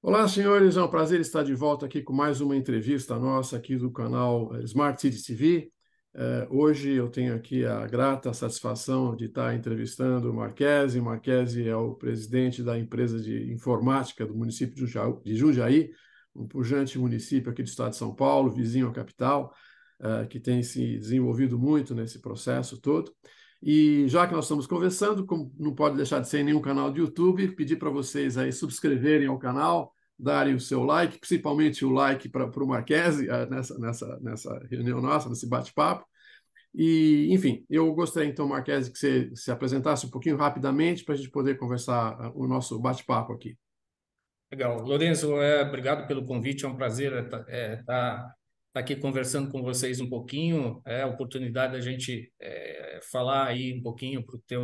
Olá, senhores, é um prazer estar de volta aqui com mais uma entrevista nossa aqui do canal Smart City TV. Hoje eu tenho aqui a grata satisfação de estar entrevistando o Marquese. O Marquese é o presidente da empresa de informática do município de Jundiaí, um pujante município aqui do estado de São Paulo, vizinho à capital, que tem se desenvolvido muito nesse processo todo. E já que nós estamos conversando, como não pode deixar de ser em nenhum canal de YouTube, pedir para vocês aí subscreverem ao canal, darem o seu like, principalmente o like para o Marquese nessa reunião nossa, nesse bate-papo. E, enfim, eu gostaria então, Marquese, que você se apresentasse um pouquinho rapidamente para a gente poder conversar o nosso bate-papo aqui. Legal. Lourenço, obrigado pelo convite, é um prazer estar aqui conversando com vocês um pouquinho, é a oportunidade da gente falar aí um pouquinho para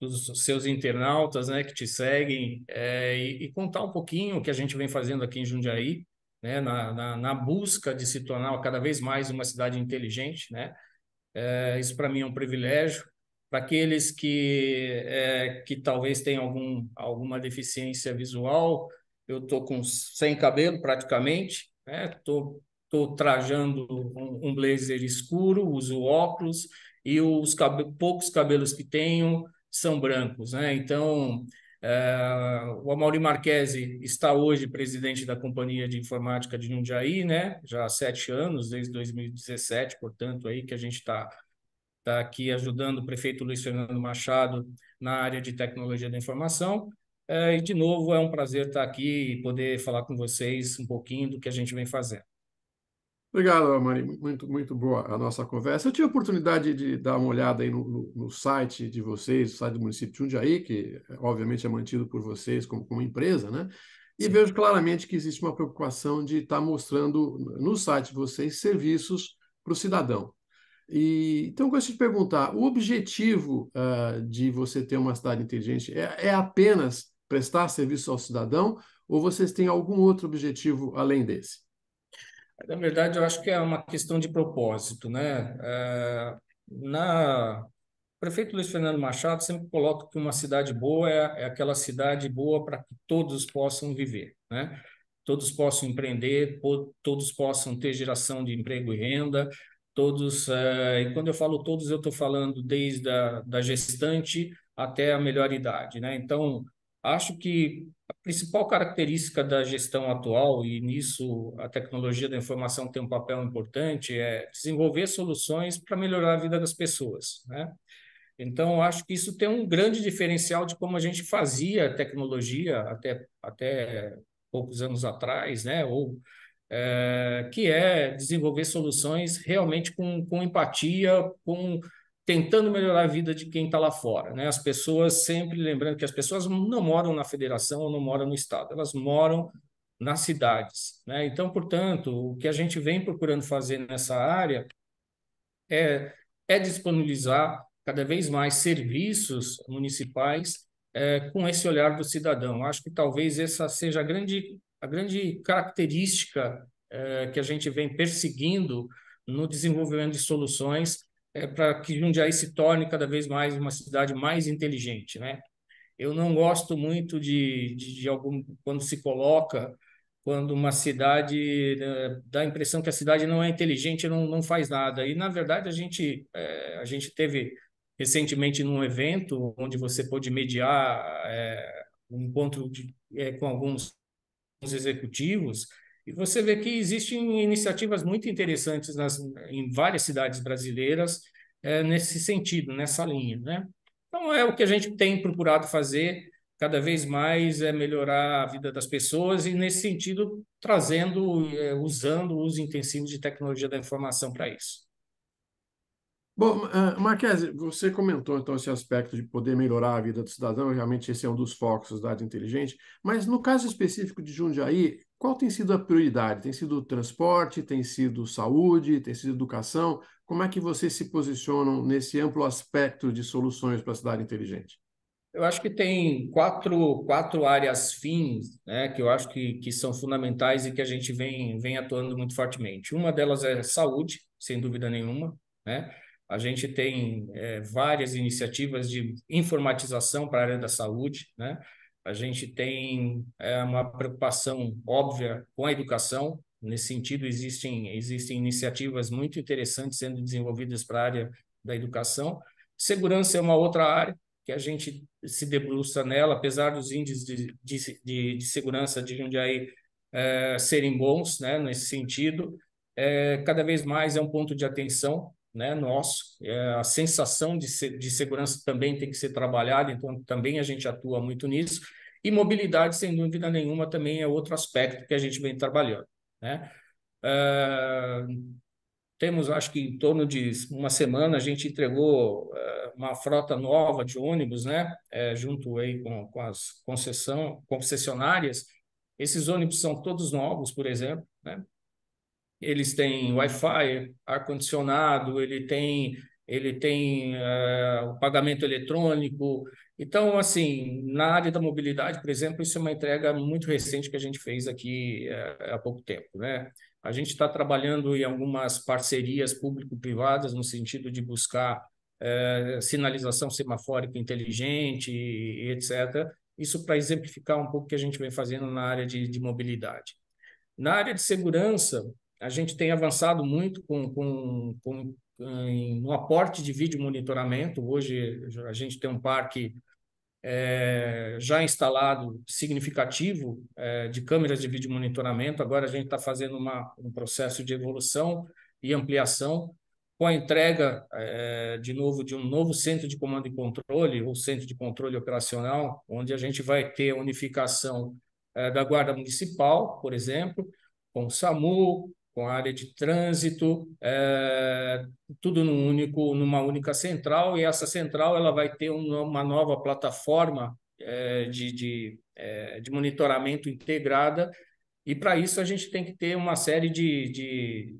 os seus internautas, né, que te seguem, e contar um pouquinho o que a gente vem fazendo aqui em Jundiaí, né, na busca de se tornar cada vez mais uma cidade inteligente, né? Isso para mim é um privilégio. Para aqueles que talvez tenham alguma deficiência visual, eu estou com sem cabelo praticamente, né? Tô trajando um blazer escuro, uso óculos e poucos cabelos que tenho são brancos, né? Então, o Amaury Marchese está hoje presidente da Companhia de Informática de Jundiaí, né? Já há 7 anos, desde 2017, portanto, aí que a gente está aqui ajudando o prefeito Luiz Fernando Machado na área de tecnologia da informação. E, de novo, é um prazer estar aqui e poder falar com vocês um pouquinho do que a gente vem fazendo. Obrigado, Mari. Muito boa a nossa conversa. Eu tive a oportunidade de dar uma olhada aí no site de vocês, o site do município de Jundiaí, que obviamente é mantido por vocês como empresa, né? E Sim. vejo claramente que existe uma preocupação de estar mostrando no site de vocês serviços para o cidadão. Então, eu gostaria de perguntar: o objetivo de você ter uma cidade inteligente é apenas prestar serviço ao cidadão ou vocês têm algum outro objetivo além desse? Na verdade, eu acho que é uma questão de propósito, né? O prefeito Luiz Fernando Machado sempre coloca que uma cidade boa é aquela cidade boa para que todos possam viver, né? Todos possam empreender, todos possam ter geração de emprego e renda, e quando eu falo todos, eu estou falando desde da gestante até a melhor idade, né? Então, acho que a principal característica da gestão atual, e nisso a tecnologia da informação tem um papel importante, é desenvolver soluções para melhorar a vida das pessoas, né? Então, acho que isso tem um grande diferencial de como a gente fazia tecnologia até poucos anos atrás, né? Que é desenvolver soluções realmente com empatia, tentando melhorar a vida de quem está lá fora, né? As pessoas, sempre lembrando que as pessoas não moram na federação ou não moram no estado, elas moram nas cidades, né? Então, portanto, o que a gente vem procurando fazer nessa área é, é disponibilizar cada vez mais serviços municipais com esse olhar do cidadão. Acho que talvez essa seja a grande característica que a gente vem perseguindo no desenvolvimento de soluções para que Jundiaí se torne cada vez mais uma cidade mais inteligente, né? Eu não gosto muito de algum quando se coloca quando uma cidade dá a impressão que a cidade não é inteligente, não faz nada. E na verdade a gente teve recentemente num evento onde você pôde mediar um encontro com alguns executivos e você vê que existem iniciativas muito interessantes em várias cidades brasileiras nesse sentido, nessa linha, né? Então, é o que a gente tem procurado fazer cada vez mais, é melhorar a vida das pessoas e, nesse sentido, usando o uso intensivo de tecnologia da informação para isso. Bom, Marquese, você comentou então esse aspecto de poder melhorar a vida do cidadão, realmente esse é um dos focos da cidade inteligente, mas no caso específico de Jundiaí, qual tem sido a prioridade? Tem sido o transporte, tem sido saúde, tem sido educação? Como é que vocês se posicionam nesse amplo aspecto de soluções para a cidade inteligente? Eu acho que tem quatro áreas fins, né, que eu acho que são fundamentais e que a gente vem atuando muito fortemente. Uma delas é saúde, sem dúvida nenhuma, né? A gente tem várias iniciativas de informatização para a área da saúde, né? A gente tem uma preocupação óbvia com a educação. Nesse sentido, existem iniciativas muito interessantes sendo desenvolvidas para a área da educação. Segurança é uma outra área que a gente se debruça nela, apesar dos índices de segurança de Jundiaí serem bons, né, nesse sentido. Cada vez mais é um ponto de atenção, né, nosso. A sensação de segurança também tem que ser trabalhada, então também a gente atua muito nisso. E mobilidade, sem dúvida nenhuma, também é outro aspecto que a gente vem trabalhando, né? Eh, Temos, acho que em torno de uma semana, a gente entregou uma frota nova de ônibus, né? Junto aí com as concessionárias. Esses ônibus são todos novos, por exemplo, né? Eles têm Wi-Fi, ar-condicionado, ele tem o pagamento eletrônico. Então, assim, na área da mobilidade, por exemplo, isso é uma entrega muito recente que a gente fez aqui há pouco tempo, né? A gente está trabalhando em algumas parcerias público-privadas no sentido de buscar sinalização semafórica inteligente, e etc. Isso para exemplificar um pouco o que a gente vem fazendo na área de mobilidade. Na área de segurança, a gente tem avançado muito no aporte de vídeo monitoramento. Hoje, a gente tem um parque já instalado significativo de câmeras de vídeo monitoramento. Agora, a gente está fazendo um processo de evolução e ampliação com a entrega, de novo, de um novo centro de comando e controle, ou centro de controle operacional, onde a gente vai ter a unificação da Guarda Municipal, por exemplo, com o SAMU, com a área de trânsito, tudo numa única central, e essa central ela vai ter uma nova plataforma de monitoramento integrada, e para isso a gente tem que ter uma série de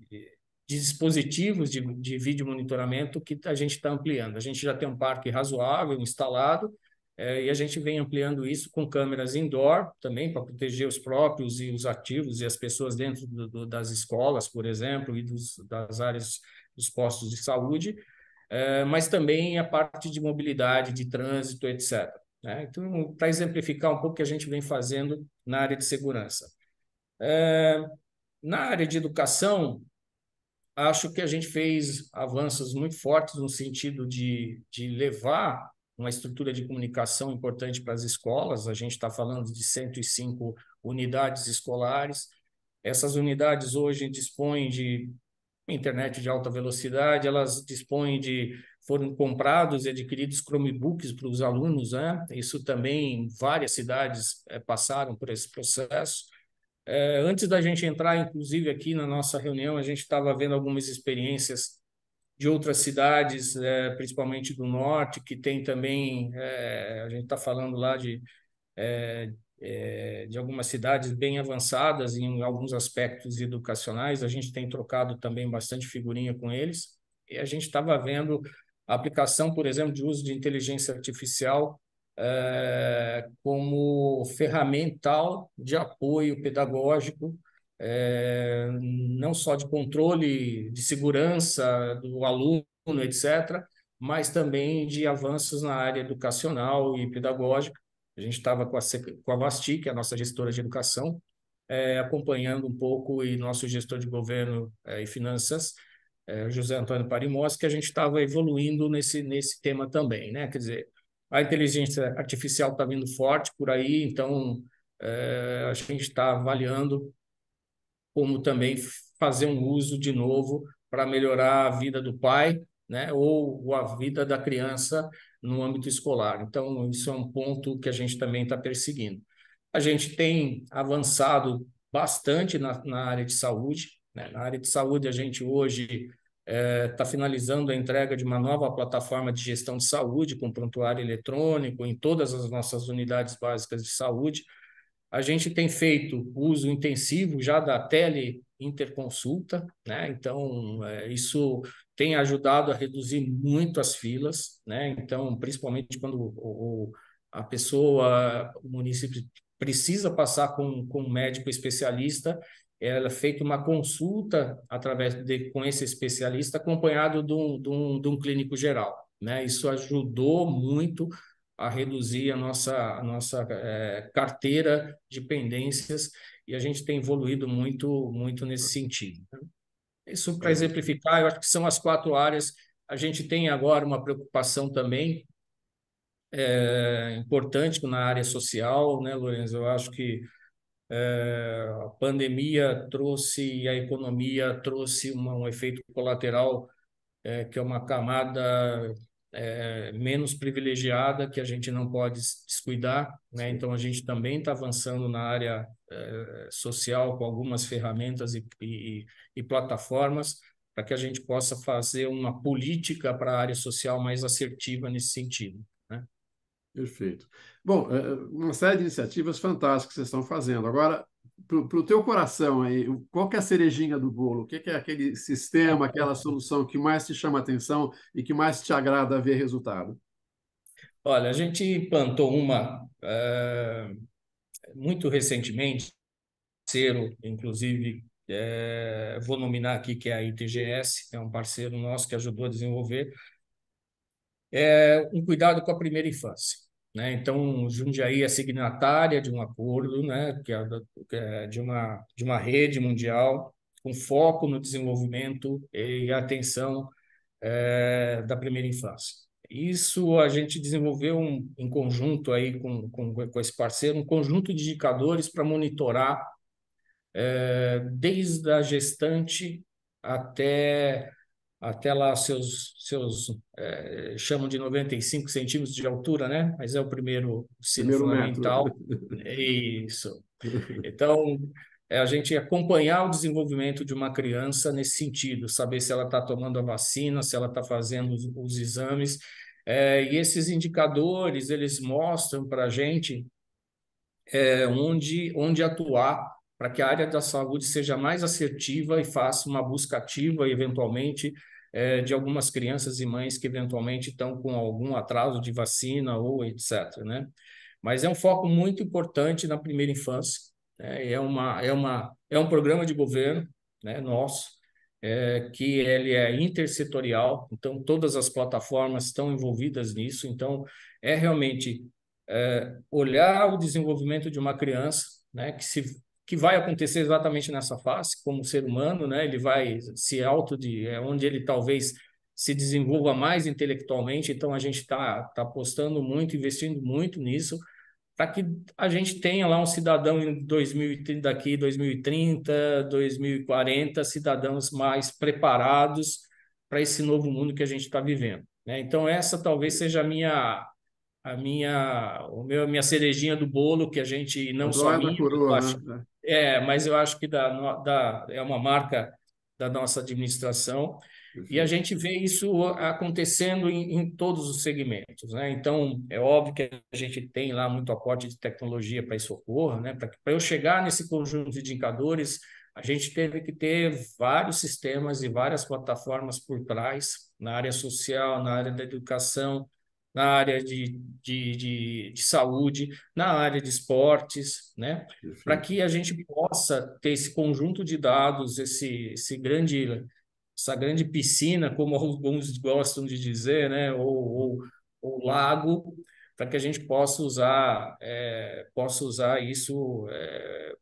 dispositivos de vídeo monitoramento que a gente está ampliando. A gente já tem um parque razoável instalado, e a gente vem ampliando isso com câmeras indoor também, para proteger os próprios e os ativos e as pessoas dentro das escolas, por exemplo, e das áreas dos postos de saúde, mas também a parte de mobilidade, de trânsito, etc., né? Então, para exemplificar um pouco o que a gente vem fazendo na área de segurança. Na área de educação, acho que a gente fez avanços muito fortes no sentido de levar uma estrutura de comunicação importante para as escolas. A gente está falando de 105 unidades escolares. Essas unidades hoje dispõem de internet de alta velocidade, elas foram comprados e adquiridos Chromebooks para os alunos, né? Isso também, várias cidades passaram por esse processo. Antes da gente entrar, inclusive, aqui na nossa reunião, a gente estava vendo algumas experiências de outras cidades, principalmente do norte, que tem também, a gente está falando lá de algumas cidades bem avançadas em alguns aspectos educacionais. A gente tem trocado também bastante figurinha com eles, e a gente estava vendo a aplicação, por exemplo, de uso de inteligência artificial como ferramental de apoio pedagógico, não só de controle de segurança do aluno, etc., mas também de avanços na área educacional e pedagógica. A gente estava com a Vasti, que é a nossa gestora de educação, acompanhando um pouco, e nosso gestor de governo e finanças, José Antônio Parimós, que a gente estava evoluindo nesse tema também, né? Quer dizer, a inteligência artificial está vindo forte por aí, então a gente está avaliando como também fazer um uso de novo para melhorar a vida do pai, né, ou a vida da criança no âmbito escolar. Então, isso é um ponto que a gente também está perseguindo. A gente tem avançado bastante na área de saúde, né? Na área de saúde, a gente hoje está finalizando a entrega de uma nova plataforma de gestão de saúde com prontuário eletrônico em todas as nossas unidades básicas de saúde. A gente tem feito uso intensivo já da teleinterconsulta, né? Então, isso tem ajudado a reduzir muito as filas, né? Então, principalmente quando a pessoa, o município precisa passar com um médico especialista, ela é feita uma consulta com esse especialista, acompanhado de um clínico geral, né? Isso ajudou muito a reduzir a nossa carteira de pendências, e a gente tem evoluído muito nesse sentido. Isso para É, exemplificar, eu acho que são as 4 áreas. A gente tem agora uma preocupação também importante na área social, né, Lourenço? Eu acho que a pandemia trouxe, e a economia trouxe um efeito colateral, que é uma camada menos privilegiada, que a gente não pode descuidar, né? sim, Então, a gente também está avançando na área social com algumas ferramentas e plataformas para que a gente possa fazer uma política para a área social mais assertiva nesse sentido, né? perfeito. Bom, uma série de iniciativas fantásticas que vocês estão fazendo. Agora, para o teu coração aí, qual que é a cerejinha do bolo? O que que é aquele sistema, aquela solução que mais te chama a atenção e que mais te agrada ver resultado? Olha, a gente plantou uma muito recentemente, inclusive, vou nominar aqui, que é a ITGS, é um parceiro nosso que ajudou a desenvolver, um cuidado com a primeira infância, né? Então, Jundiaí é signatária de um acordo, né, que é de uma rede mundial com foco no desenvolvimento e atenção da primeira infância. Isso a gente desenvolveu em conjunto aí com esse parceiro, um conjunto de indicadores para monitorar desde a gestante até lá chamam de 95 centímetros de altura, né? Mas é o primeiro ensino Primeiro metro. fundamental. Isso. Então, a gente acompanhar o desenvolvimento de uma criança nesse sentido, saber se ela está tomando a vacina, se ela está fazendo os exames. E esses indicadores, eles mostram para a gente onde atuar para que a área da saúde seja mais assertiva e faça uma busca ativa, eventualmente, de algumas crianças e mães que eventualmente estão com algum atraso de vacina ou etc., né? Mas é um foco muito importante na primeira infância, né? É um programa de governo, né, nosso, que ele é intersetorial, então todas as plataformas estão envolvidas nisso, então é realmente olhar o desenvolvimento de uma criança, né, que vai acontecer exatamente nessa fase, como ser humano, né, ele vai se onde ele talvez se desenvolva mais intelectualmente, então a gente tá apostando muito, investindo muito nisso, para que a gente tenha lá um cidadão em 2030, daqui 2030, 2040, cidadãos mais preparados para esse novo mundo que a gente está vivendo, né? Então essa talvez seja a minha cerejinha do bolo, que a gente, A não só joia da minha, eu coroa, acho, né? mas eu acho que é uma marca da nossa administração, e a Perfeito. gente vê isso acontecendo em todos os segmentos, né? Então, é óbvio que a gente tem lá muito aporte de tecnologia para isso ocorra, né? Para eu chegar nesse conjunto de indicadores, a gente teve que ter vários sistemas e várias plataformas por trás, na área social, na área da educação, na área de saúde, na área de esportes, né? Para Perfeito. que a gente possa ter esse conjunto de dados, essa grande piscina, como alguns gostam de dizer, né? Ou lago, para que a gente possa usar isso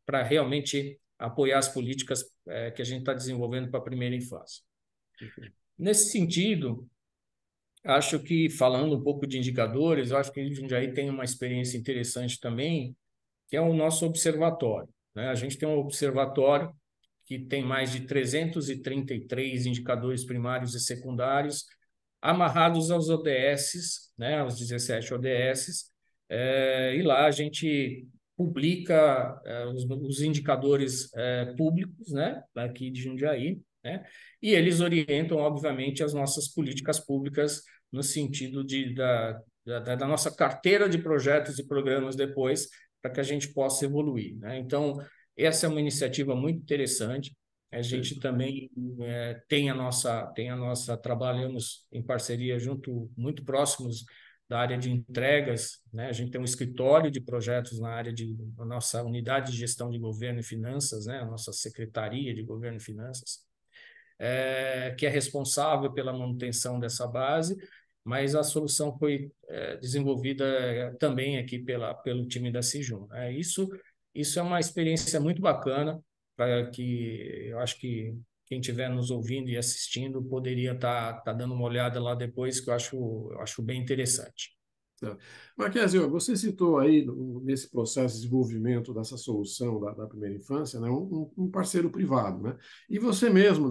para realmente apoiar as políticas que a gente está desenvolvendo para a primeira infância. Nesse sentido, acho que, falando um pouco de indicadores, eu acho que a Jundiaí tem uma experiência interessante também, que é o nosso observatório, né? A gente tem um observatório que tem mais de 333 indicadores primários e secundários amarrados aos ODS, né, aos 17 ODS, e lá a gente publica os indicadores públicos, né, aqui de Jundiaí, né, e eles orientam, obviamente, as nossas políticas públicas no sentido da nossa carteira de projetos e programas depois, para que a gente possa evoluir, né? Então, essa é uma iniciativa muito interessante. A gente Perfeito. também tem a nossa, trabalhamos em parceria junto, muito próximos da área de entregas, né? A gente tem um escritório de projetos a nossa unidade de gestão de governo e finanças, né? A nossa secretaria de governo e finanças, que é responsável pela manutenção dessa base. mas a solução foi desenvolvida também aqui pelo time da Sijum. Isso é uma experiência muito bacana, para que eu acho que quem estiver nos ouvindo e assistindo poderia estar dando uma olhada lá depois, que eu acho bem interessante. Tá. Marquezio, você citou aí nesse processo de desenvolvimento dessa solução da primeira infância, né, um parceiro privado, né? E você mesmo,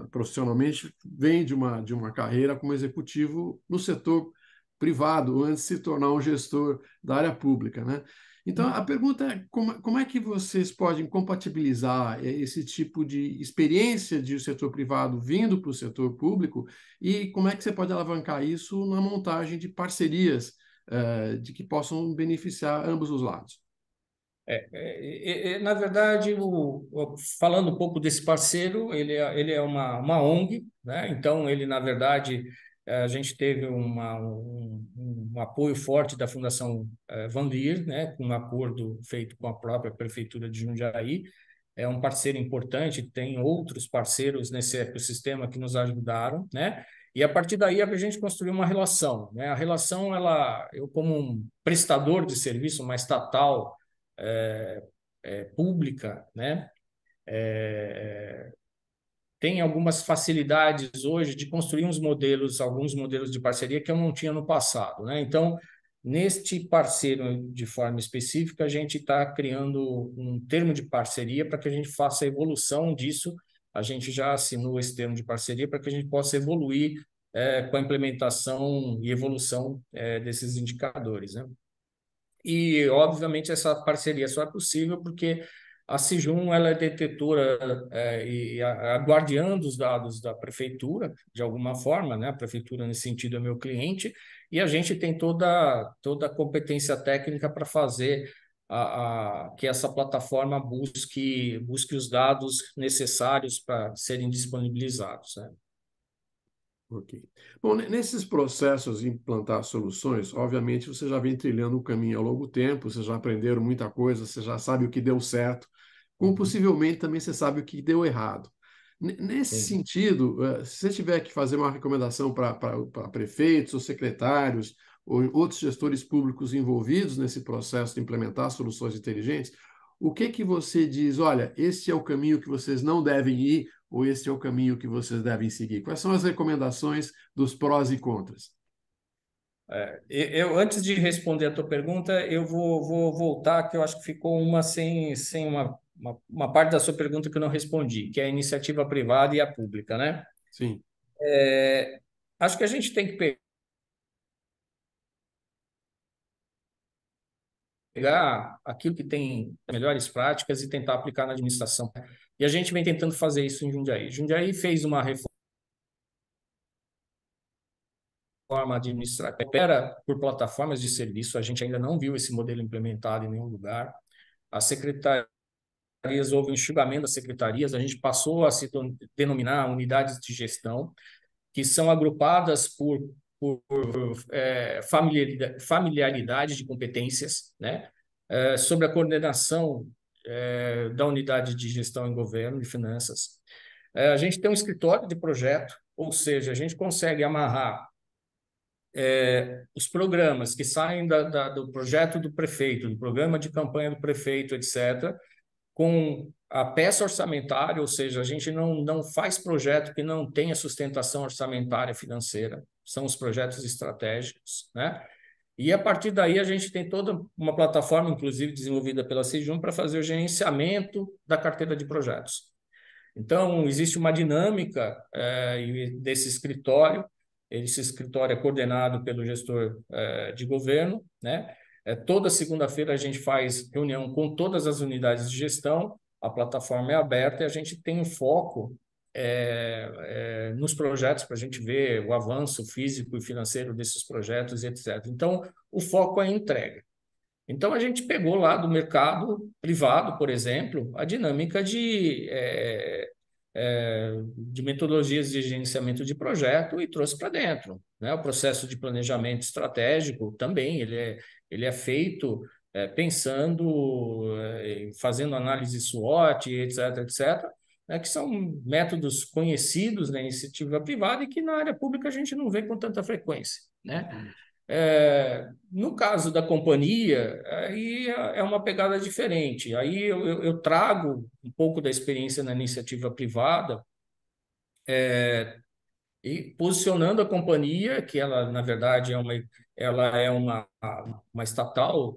profissionalmente, vem de uma carreira como executivo no setor privado, antes de se tornar um gestor da área pública, né? Então, a pergunta é como é que vocês podem compatibilizar esse tipo de experiência de setor privado vindo para o setor público e como é que você pode alavancar isso na montagem de parcerias de que possam beneficiar ambos os lados. Na verdade, falando um pouco desse parceiro, ele é uma ONG, né? Então, ele, na verdade, a gente teve um apoio forte da Fundação Van Leer, né? Com um acordo feito com a própria Prefeitura de Jundiaí. É um parceiro importante, tem outros parceiros nesse ecossistema que nos ajudaram, né? E a partir daí a gente construiu uma relação, né? A relação, eu como um prestador de serviço, uma estatal é, pública, né? Tem algumas facilidades hoje de construir alguns modelos de parceria que eu não tinha no passado, né? Então, neste parceiro de forma específica, a gente está criando um termo de parceria para que a gente faça a evolução disso. A gente já assinou esse termo de parceria para que a gente possa evoluir com a implementação e evolução desses indicadores, né? E, obviamente, essa parceria só é possível porque a Sijum ela é detetora e a guardiã dos dados da prefeitura, de alguma forma, né? A prefeitura, nesse sentido, é meu cliente, e a gente tem toda a competência técnica para fazer que essa plataforma busque os dados necessários para serem disponibilizados, né? Ok. Bom, nesses processos de implantar soluções, obviamente você já vem trilhando o caminho ao longo tempo, vocês já aprenderam muita coisa, você já sabe o que deu certo, como possivelmente também você sabe o que deu errado. Nesse Sim. sentido, se você tiver que fazer uma recomendação para prefeitos ou secretários ou outros gestores públicos envolvidos nesse processo de implementar soluções inteligentes, o que que você diz? Olha, esse é o caminho que vocês não devem ir ou esse é o caminho que vocês devem seguir? Quais são as recomendações dos prós e contras? Antes de responder a tua pergunta, eu vou voltar, que eu acho que ficou sem uma parte da sua pergunta que eu não respondi, que é a iniciativa privada e a pública, né? Sim, Acho que a gente tem que pegar aquilo que tem melhores práticas e tentar aplicar na administração. E a gente vem tentando fazer isso em Jundiaí. Jundiaí fez uma reforma administrativa, opera por plataformas de serviço, a gente ainda não viu esse modelo implementado em nenhum lugar. A secretaria houve um enxugamento das secretarias, a gente passou a se denominar unidades de gestão, que são agrupadas por familiaridade de competências, né? Sobre a coordenação da unidade de gestão em governo e finanças. A gente tem um escritório de projeto, ou seja, a gente consegue amarrar os programas que saem do projeto do prefeito, do programa de campanha do prefeito, etc., com a peça orçamentária, ou seja, a gente não faz projeto que não tenha sustentação orçamentária financeira, são os projetos estratégicos, né? E a partir daí a gente tem toda uma plataforma, inclusive desenvolvida pela Sejum, para fazer o gerenciamento da carteira de projetos. Então, existe uma dinâmica desse escritório. Esse escritório é coordenado pelo gestor de governo, né? Toda segunda-feira a gente faz reunião com todas as unidades de gestão, a plataforma é aberta e a gente tem um foco nos projetos para a gente ver o avanço físico e financeiro desses projetos, etc. Então, o foco é a entrega. Então, a gente pegou lá do mercado privado, por exemplo, a dinâmica de metodologias de gerenciamento de projeto e trouxe para dentro, né? O processo de planejamento estratégico também, ele é feito pensando, fazendo análise SWOT, etc., etc., né? Que são métodos conhecidos na iniciativa privada e que na área pública a gente não vê com tanta frequência. né? No caso da companhia, aí é uma pegada diferente. Aí eu trago um pouco da experiência na iniciativa privada e posicionando a companhia, que ela, na verdade, ela é uma estatal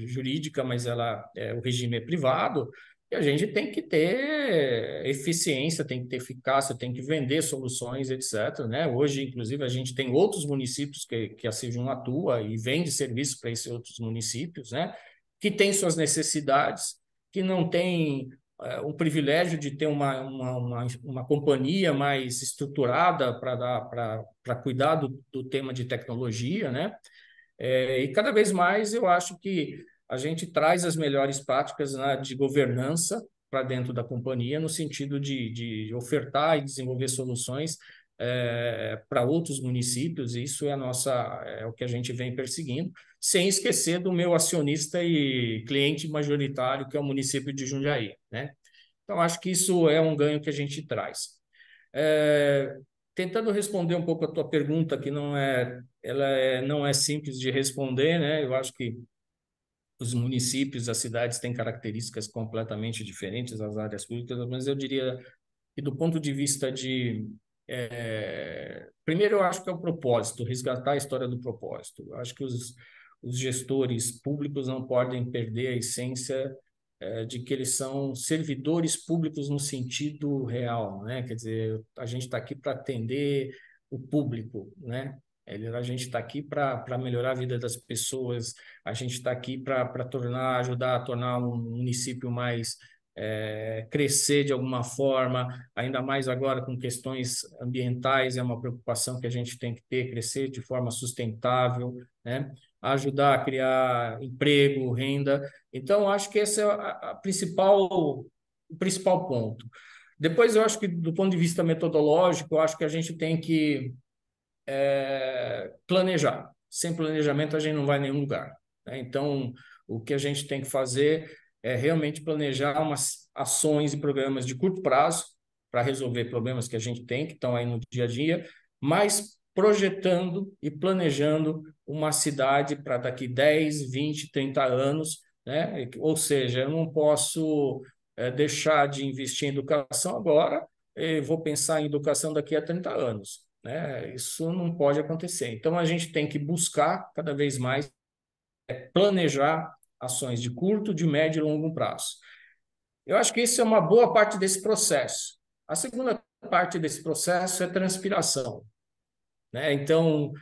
jurídica, mas o regime é privado, e a gente tem que ter eficiência, tem que ter eficácia, tem que vender soluções, etc., né? Hoje, inclusive, a gente tem outros municípios que a Cejum atua e vende serviço para esses outros municípios, né? Que têm suas necessidades, que não têm o privilégio de ter uma companhia mais estruturada para cuidar do tema de tecnologia, né? E cada vez mais eu acho que a gente traz as melhores práticas, né, de governança para dentro da companhia, no sentido de ofertar e desenvolver soluções para outros municípios, e isso é o que a gente vem perseguindo, sem esquecer do meu acionista e cliente majoritário, que é o município de Jundiaí, né? Então, acho que isso é um ganho que a gente traz. É, Tentando responder um pouco a tua pergunta, que não é simples de responder, né? Eu acho que os municípios, as cidades têm características completamente diferentes das áreas públicas, mas eu diria que do ponto de vista primeiro, eu acho que é o propósito, resgatar a história do propósito. Eu acho que os gestores públicos não podem perder a essência de que eles são servidores públicos no sentido real, né? Quer dizer, a gente está aqui para atender o público, né? A gente está aqui para melhorar a vida das pessoas, a gente está aqui para ajudar a tornar um município mais crescer de alguma forma, ainda mais agora com questões ambientais, é uma preocupação que a gente tem que ter, crescer de forma sustentável, né? Ajudar a criar emprego, renda. Então, acho que esse é o principal ponto. Depois, eu acho que, do ponto de vista metodológico, eu acho que a gente tem que planejar. Sem planejamento, a gente não vai a nenhum lugar, né? Então, o que a gente tem que fazer é realmente planejar umas ações e programas de curto prazo para resolver problemas que a gente tem, que estão aí no dia a dia, mas projetando e planejando uma cidade para daqui 10, 20, 30 anos, né? Ou seja, eu não posso deixar de investir em educação agora e vou pensar em educação daqui a 30 anos, né? Isso não pode acontecer. Então, a gente tem que buscar cada vez mais planejar ações de curto, de médio e longo prazo. Eu acho que isso é uma boa parte desse processo. A segunda parte desse processo é transpiração, né? Então,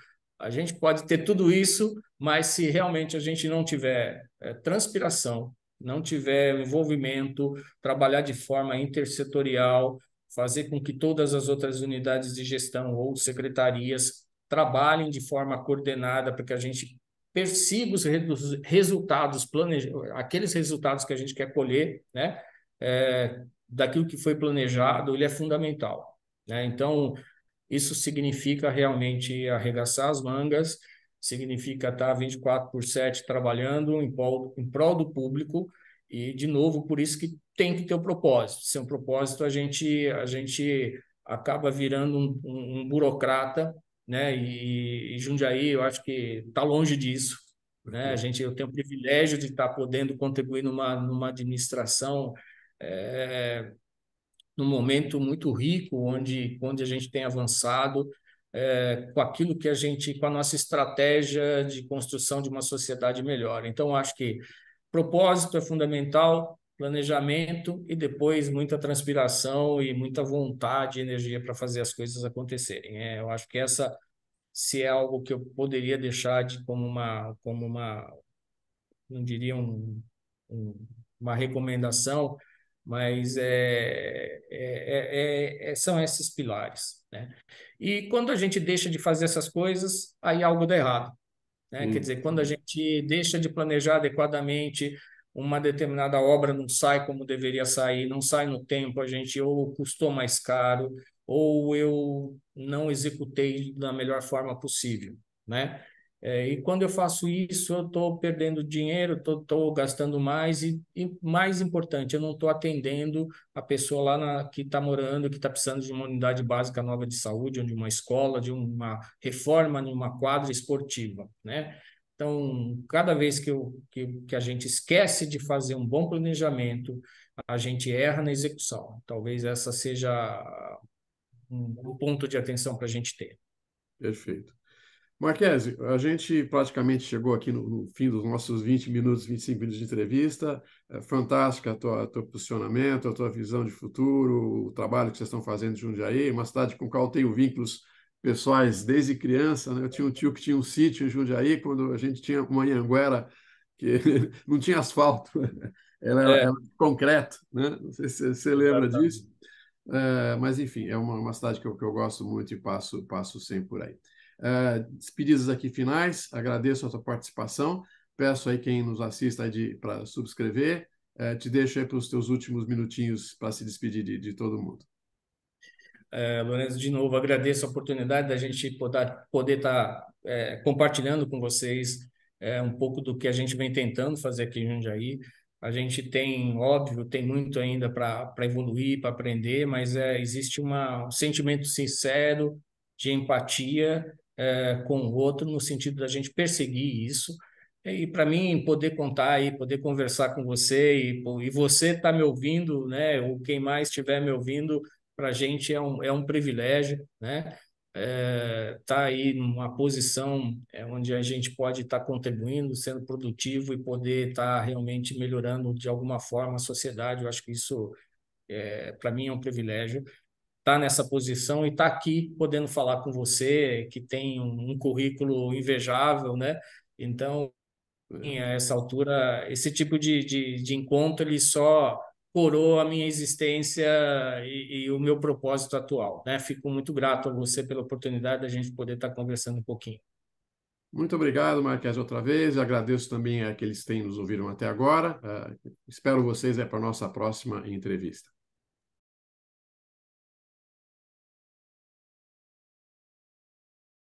a gente pode ter tudo isso, mas se realmente a gente não tiver transpiração, não tiver envolvimento, trabalhar de forma intersetorial, fazer com que todas as outras unidades de gestão ou secretarias trabalhem de forma coordenada para que a gente persiga os resultados, aqueles resultados que a gente quer colher, né? Daquilo que foi planejado, ele é fundamental, né? Então, isso significa realmente arregaçar as mangas, significa estar 24/7 trabalhando em prol do público e, de novo, por isso que tem que ter o propósito. Sem um propósito, a gente acaba virando um burocrata, né? E Jundiaí, eu acho que está longe disso, né? Eu tenho o privilégio de estar podendo contribuir numa administração num momento muito rico, onde a gente tem avançado com aquilo que com a nossa estratégia de construção de uma sociedade melhor. Então, acho que propósito é fundamental, planejamento e depois muita transpiração e muita vontade e energia para fazer as coisas acontecerem. Eu acho que essa, se é algo que eu poderia deixar como uma não diria uma recomendação, mas são esses pilares, né? E quando a gente deixa de fazer essas coisas, aí algo dá errado, né? Quer dizer, quando a gente deixa de planejar adequadamente, uma determinada obra não sai como deveria sair, não sai no tempo, a gente ou custou mais caro, ou eu não executei da melhor forma possível, né? E quando eu faço isso, eu estou perdendo dinheiro, estou gastando mais e, mais importante, eu não estou atendendo a pessoa lá que está morando, que está precisando de uma unidade básica nova de saúde, ou de uma escola, de uma reforma, de uma quadra esportiva, né? Então, cada vez que a gente esquece de fazer um bom planejamento, a gente erra na execução. Talvez essa seja um ponto de atenção para a gente ter. Perfeito. Marquese, a gente praticamente chegou aqui no fim dos nossos 20 minutos, 25 minutos de entrevista. É fantástica teu posicionamento, a tua visão de futuro, o trabalho que vocês estão fazendo em Jundiaí, uma cidade com a qual eu tenho vínculos pessoais desde criança, né? Eu tinha um tio que tinha um sítio em Jundiaí, quando a gente tinha uma Anhanguera que não tinha asfalto, ela É, era de concreto, né? Não sei se você lembra disso. exatamente. Mas, enfim, é uma cidade que eu gosto muito e passo sempre por aí. Despedidas aqui finais, agradeço a tua participação, peço aí quem nos assista para subscrever, te deixo aí para os teus últimos minutinhos para se despedir de todo mundo. Lorenzo, de novo, agradeço a oportunidade da gente poder estar compartilhando com vocês um pouco do que a gente vem tentando fazer aqui em Jundiaí. A gente tem, óbvio, tem muito ainda para evoluir, para aprender, mas existe um sentimento sincero de empatia com o outro, no sentido da gente perseguir isso. E para mim, poder contar e poder conversar com você e você estar me ouvindo, né, ou quem mais estiver me ouvindo, para a gente é um privilégio, né? Tá aí numa posição onde a gente pode estar contribuindo, sendo produtivo e poder estar realmente melhorando de alguma forma a sociedade. Eu acho que isso, para mim, é um privilégio. Estar nessa posição e estar aqui podendo falar com você, que tem um currículo invejável, né? Então, a essa altura, esse tipo de encontro, ele só coroa a minha existência e o meu propósito atual, né? Fico muito grato a você pela oportunidade da gente poder estar conversando um pouquinho. Muito obrigado, Marquese, outra vez. Agradeço também a aqueles que têm nos ouviram até agora. Espero vocês para a nossa próxima entrevista.